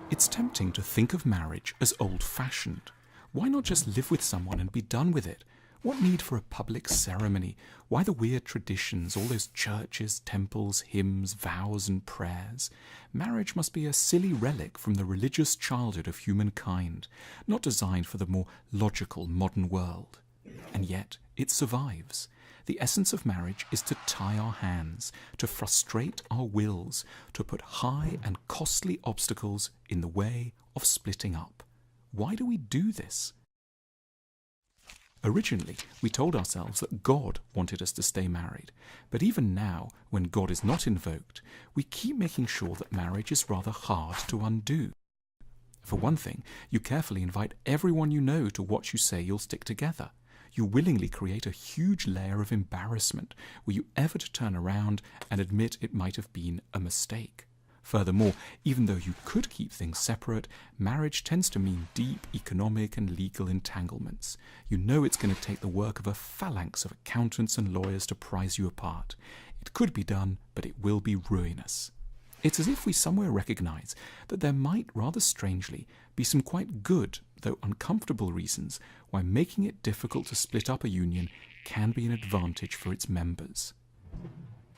It's tempting to think of marriage as old-fashioned. Why not just live with someone and be done with it? What need for a public ceremony? Why the weird traditions, all those churches, temples, hymns, vows and prayers? Marriage must be a silly relic from the religious childhood of humankind, not designed for the more logical modern world. And yet it survives. The essence of marriage is to tie our hands, to frustrate our wills, to put high and costly obstacles in the way of splitting up. Why do we do this? Originally, we told ourselves that God wanted us to stay married, but even now, when God is not invoked, we keep making sure that marriage is rather hard to undo. For one thing, you carefully invite everyone you know to watch you say you'll stick together. You willingly create a huge layer of embarrassment were you ever to turn around and admit it might have been a mistake. Furthermore, even though you could keep things separate, marriage tends to mean deep economic and legal entanglements. You know it's going to take the work of a phalanx of accountants and lawyers to prise you apart. It could be done, but it will be ruinous. It's as if we somewhere recognize that there might, rather strangely, be some quite good, though uncomfortable reasons why making it difficult to split up a union can be an advantage for its members.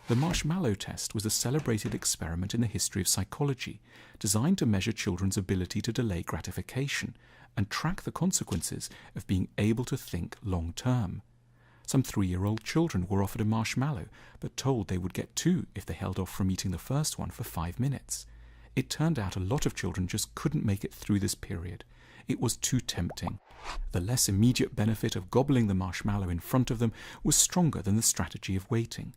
The marshmallow test was a celebrated experiment in the history of psychology, designed to measure children's ability to delay gratification and track the consequences of being able to think long-term. Some 3-year-old children were offered a marshmallow, but told they would get 2 if they held off from eating the first one for 5 minutes. It turned out a lot of children just couldn't make it through this period. It was too tempting. The less immediate benefit of gobbling the marshmallow in front of them was stronger than the strategy of waiting.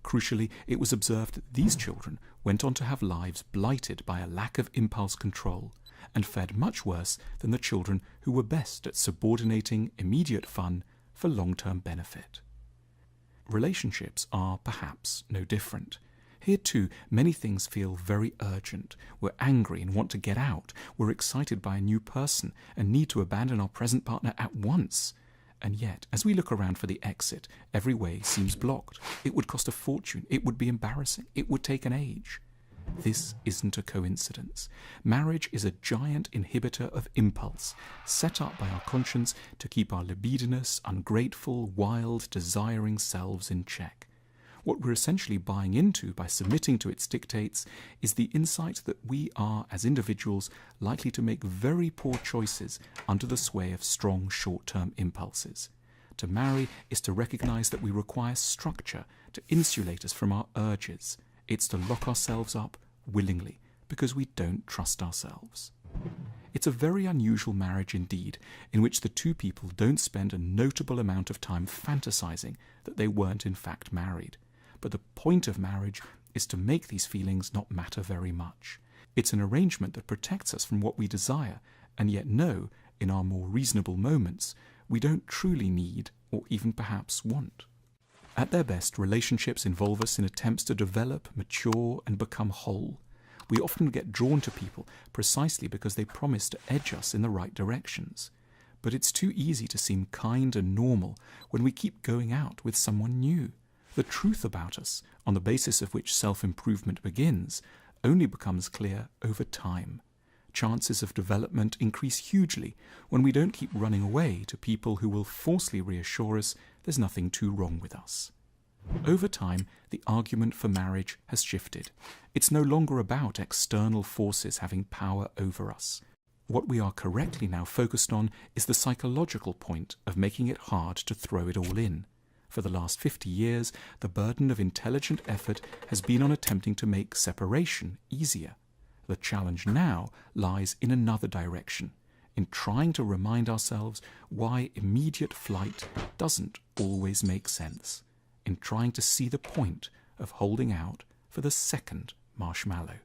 Crucially, it was observed that these children went on to have lives blighted by a lack of impulse control, and fared much worse than the children who were best at subordinating immediate fun for long-term benefit. Relationships are perhaps no different. Here too, many things feel very urgent. We're angry and want to get out. We're excited by a new person and need to abandon our present partner at once. And yet, as we look around for the exit, every way seems blocked. It would cost a fortune. It would be embarrassing. It would take an age. This isn't a coincidence. Marriage is a giant inhibitor of impulse, set up by our conscience to keep our libidinous, ungrateful, wild, desiring selves in check. What we're essentially buying into by submitting to its dictates is the insight that we are, as individuals, likely to make very poor choices under the sway of strong short-term impulses. To marry is to recognize that we require structure to insulate us from our urges. It's to lock ourselves up willingly because we don't trust ourselves. It's a very unusual marriage indeed, in which the two people don't spend a notable amount of time fantasizing that they weren't in fact married. But the point of marriage is to make these feelings not matter very much. It's an arrangement that protects us from what we desire, and yet know, in our more reasonable moments, we don't truly need or even perhaps want. At their best, relationships involve us in attempts to develop, mature, and become whole. We often get drawn to people precisely because they promise to edge us in the right directions. But it's too easy to seem kind and normal when we keep going out with someone new. The truth about us, on the basis of which self-improvement begins, only becomes clear over time. Chances of development increase hugely when we don't keep running away to people who will falsely reassure us there's nothing too wrong with us. Over time, the argument for marriage has shifted. It's no longer about external forces having power over us. What we are correctly now focused on is the psychological point of making it hard to throw it all in. For the last 50 years, the burden of intelligent effort has been on attempting to make separation easier. The challenge now lies in another direction, in trying to remind ourselves why immediate flight doesn't always make sense, in trying to see the point of holding out for the second marshmallow.